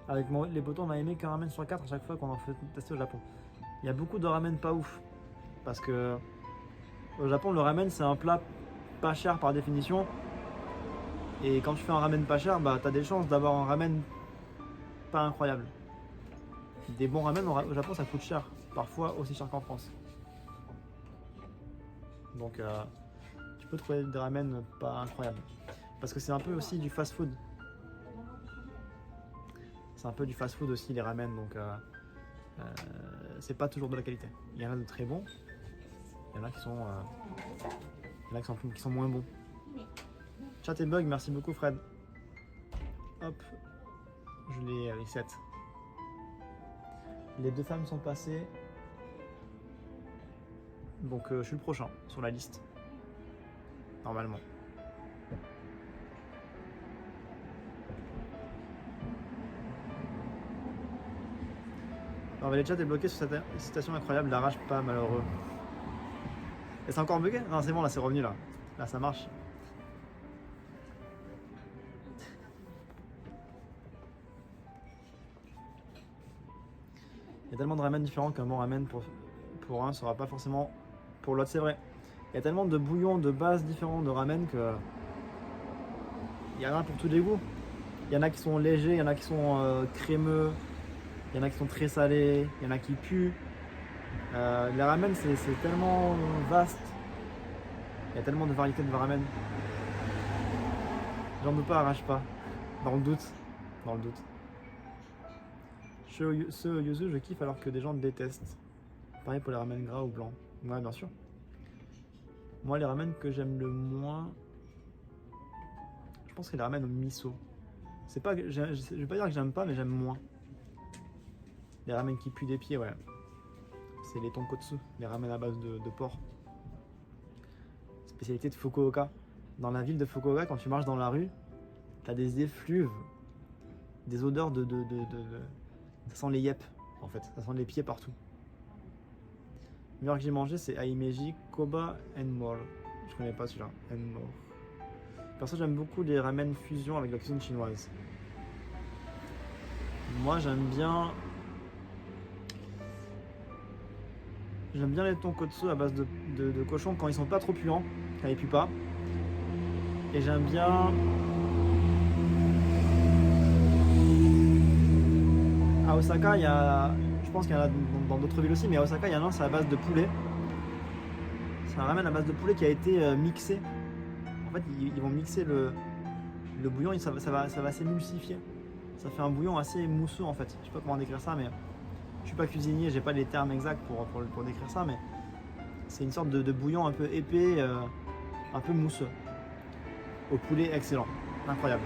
Avec les potos, on a aimé qu'un ramen sur 4 à chaque fois qu'on en fait tester au Japon. Il y a beaucoup de ramen pas ouf. Parce que au Japon, le ramen c'est un plat pas cher par définition. Et quand tu fais un ramen pas cher, bah t'as des chances d'avoir un ramen pas incroyable. Des bons ramen au Japon ça coûte cher. Parfois aussi cher qu'en France. Donc tu peux trouver des ramen pas incroyables. Parce que c'est un peu aussi du fast food. C'est un peu du fast food aussi les ramen, donc c'est pas toujours de la qualité. Il y en a de très bons, il y en a qui sont, qui sont moins bons. Chat et bug, merci beaucoup Fred. Hop, je les reset. Les 2 femmes sont passées, donc je suis le prochain sur la liste, normalement. Alors, les chats est bloqué sur cette citation incroyable, l'arrache pas malheureux. Et c'est encore bugué? Non, c'est bon, là c'est revenu là. Là ça marche. Il y a tellement de ramen différents qu'un bon ramen pour un sera pas forcément pour l'autre, c'est vrai. Il y a tellement de bouillons de base différents de ramen que il y en a pour tous les goûts. Il y en a qui sont légers, il y en a qui sont crémeux, il y en a qui sont très salés, il y en a qui puent. Les ramen c'est tellement vaste. Il y a tellement de variétés de ramen. J'en doute pas, arrache pas. Dans le doute. Dans le doute. Ce yuzu, je kiffe alors que des gens détestent. Pareil pour les ramen gras ou blancs. Ouais, bien sûr. Moi, les ramen que j'aime le moins, je pense que c'est les ramen au miso. C'est pas, je vais pas dire que j'aime pas, mais j'aime moins. Les ramen qui puent des pieds, ouais. C'est les tonkotsu, les ramen à base de porc. Spécialité de Fukuoka. Dans la ville de Fukuoka, quand tu marches dans la rue, t'as des effluves, des odeurs de... Ça sent les yep, en fait. Ça sent les pieds partout. Le meilleur que j'ai mangé, c'est Aimeji Koba More. Je connais pas celui-là. More. Perso, j'aime beaucoup les ramen fusion avec la cuisine chinoise. Moi, j'aime bien les tonkotsu à base de cochon quand ils sont pas trop puants, quand ils puent pas. Et j'aime bien... À Osaka, il y a... Je pense qu'il y en a dans d'autres villes aussi, mais à Osaka, il y en a un, c'est à base de poulet. C'est un ramen à base de poulet qui a été mixé. En fait, ils vont mixer le bouillon et ça va s'émulsifier. Ça fait un bouillon assez mousseux en fait. Je sais pas comment décrire ça, mais je suis pas cuisinier, j'ai pas les termes exacts pour décrire ça, mais c'est une sorte de bouillon un peu épais, un peu mousseux. Au poulet, excellent, incroyable.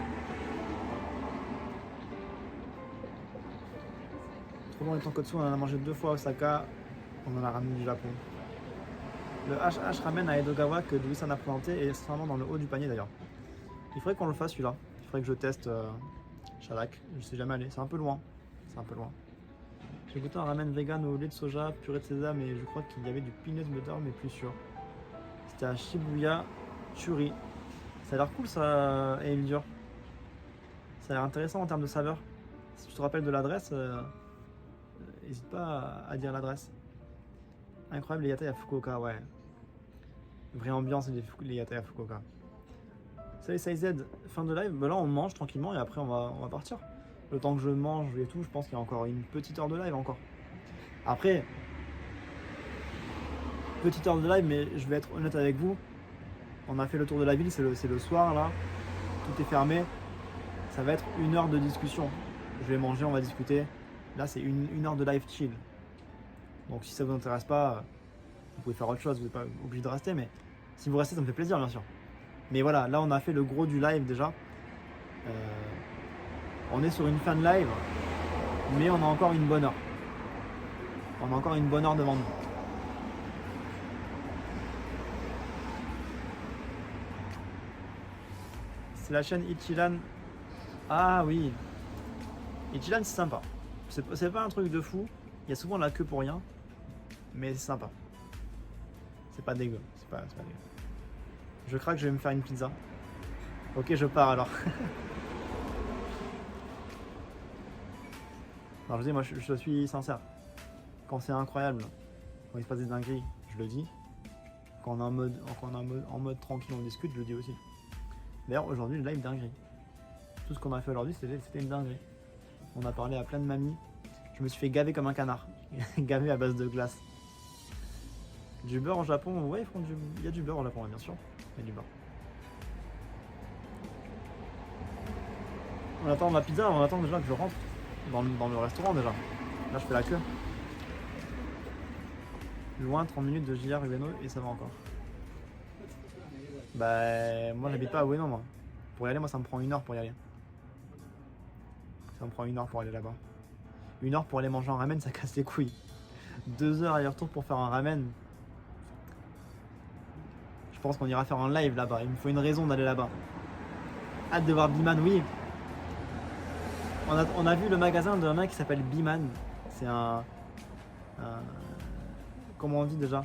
Trop bon les tonkotsu, on en a mangé 2 fois à Osaka, on en a ramené du Japon. Le HH ramen à Edogawa que Louis en a présenté est vraiment dans le haut du panier d'ailleurs. Il faudrait qu'on le fasse celui-là. Il faudrait que je teste Chalak. Je sais jamais aller. C'est un peu loin. C'est un peu loin. J'ai goûté un ramen vegan au lait de soja, purée de sésame et je crois qu'il y avait du peanut butter mais plus sûr. C'était à Shibuya Churi. Ça a l'air cool ça, Eldur. Ça a l'air intéressant en termes de saveur. Si tu te rappelles de l'adresse, n'hésite pas à dire l'adresse. Incroyable les yatai à Fukuoka, ouais. Vraie ambiance les yatai à Fukuoka. Salut SaiZ, fin de live, ben là on mange tranquillement et après on va partir. Le temps que je mange et tout, je pense qu'il y a encore une petite heure de live encore. Après, petite heure de live, mais je vais être honnête avec vous. On a fait le tour de la ville, c'est le soir là. Tout est fermé. Ça va être 1 heure de discussion. Je vais manger, on va discuter. Là c'est une heure de live chill. Donc si ça vous intéresse pas, vous pouvez faire autre chose, vous n'êtes pas obligé de rester, mais si vous restez, ça me fait plaisir bien sûr. Mais voilà, là on a fait le gros du live déjà. On est sur une fin de live, mais on a encore une bonne heure. On a encore une bonne heure devant nous. C'est la chaîne Ichilan. Ah oui. Ichilan c'est sympa. C'est pas un truc de fou. Il y a souvent la queue pour rien. Mais c'est sympa. C'est pas dégueu. C'est pas dégueu. Je craque, je vais me faire une pizza. Ok, je pars alors. Alors je dis, moi je suis sincère. Quand c'est incroyable, quand il se passe des dingueries, je le dis. Quand on est en mode tranquille, on discute, je le dis aussi. D'ailleurs, aujourd'hui, le live dinguerie. Tout ce qu'on a fait aujourd'hui, c'était une dinguerie. On a parlé à plein de mamies. Je me suis fait gaver comme un canard. Gaver à base de glace. Du beurre au Japon, ouais, il y a du beurre au Japon, bien sûr. Il y a du beurre. On attend la pizza, on attend déjà que je rentre dans le restaurant déjà. Là, je fais la queue. Loin, 30 minutes de JR Ueno et ça va encore. Bah, moi j'habite pas à Ueno, moi. Pour y aller, moi ça me prend 1 heure pour y aller. Ça me prend 1 heure pour aller là-bas. 1 heure pour aller manger un ramen, ça casse les couilles. 2 heures aller-retour pour faire un ramen. Je pense qu'on ira faire un live là-bas. Il me faut une raison d'aller là-bas. Hâte de voir Biman, oui. On a vu le magasin d'un mec qui s'appelle Biman. C'est un comment on dit déjà,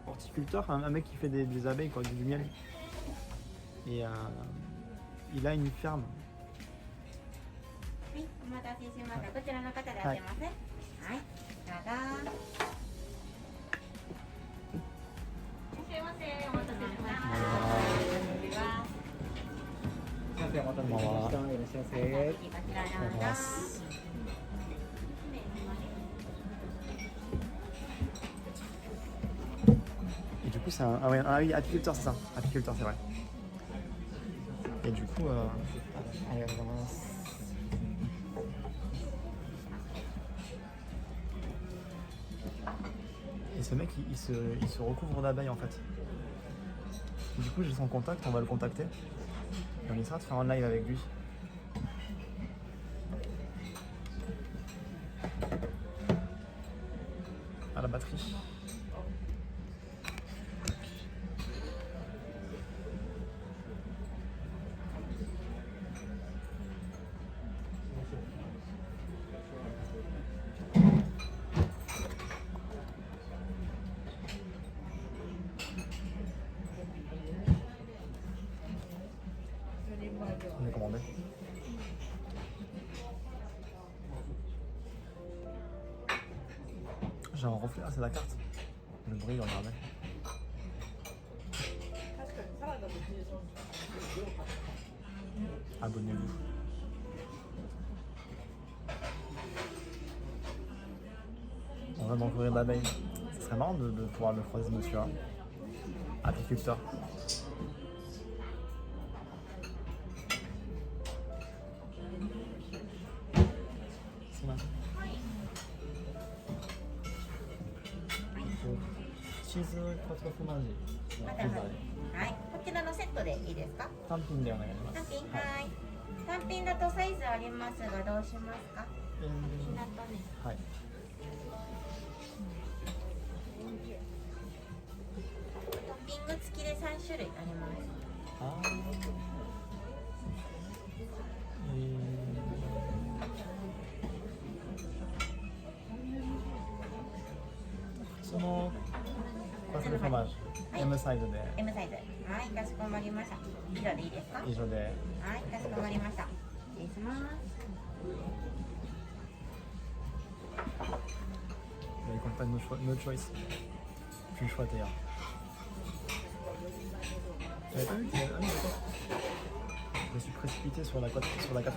horticulteur, un mec qui fait des abeilles, quoi, du miel. Et il a une ferme. Oui, お待たせしました。こちらの方で当てますね。はい、どうぞ。いらっしゃいませ。お待たせしました。こんばんは。お待たせしました。いらっしゃいませ。こちらどうぞ。 Et du coup, c'est un. Ah oui, apiculteur, c'est ça. Apiculteur, c'est vrai. Et du coup. ありがとうございます。 Et ce mec, il se recouvre d'abeilles en fait. Du coup, j'ai son contact, on va le contacter. Et on essaiera de faire un live avec lui. À la batterie. On est commandé. J'ai un reflet, ah c'est la carte. Le bruit, regardez. Abonnez-vous. On va m'encourager d'abeilles. Ce serait marrant de pouvoir le croiser, monsieur. Hein. Apiculteur. Cheese 4フマジのピザではい、こちらのセットでいいですか？単品でお願いします。単品、はい。単品だとサイズありますがどうしますか？ピーナットね。はい。トッピング付きで3種類あります。あ普通の4フマジ M サイズで M サイズ。はい、かしこまりました。以上でいいですか？以上ではい、かしこまりました。失礼します。Mais ils comprennent no choice. Plus le choix d'ailleurs. J'avais pas vu qu'il y avait... Ah oui, d'accord. Je me suis précipité sur la 4.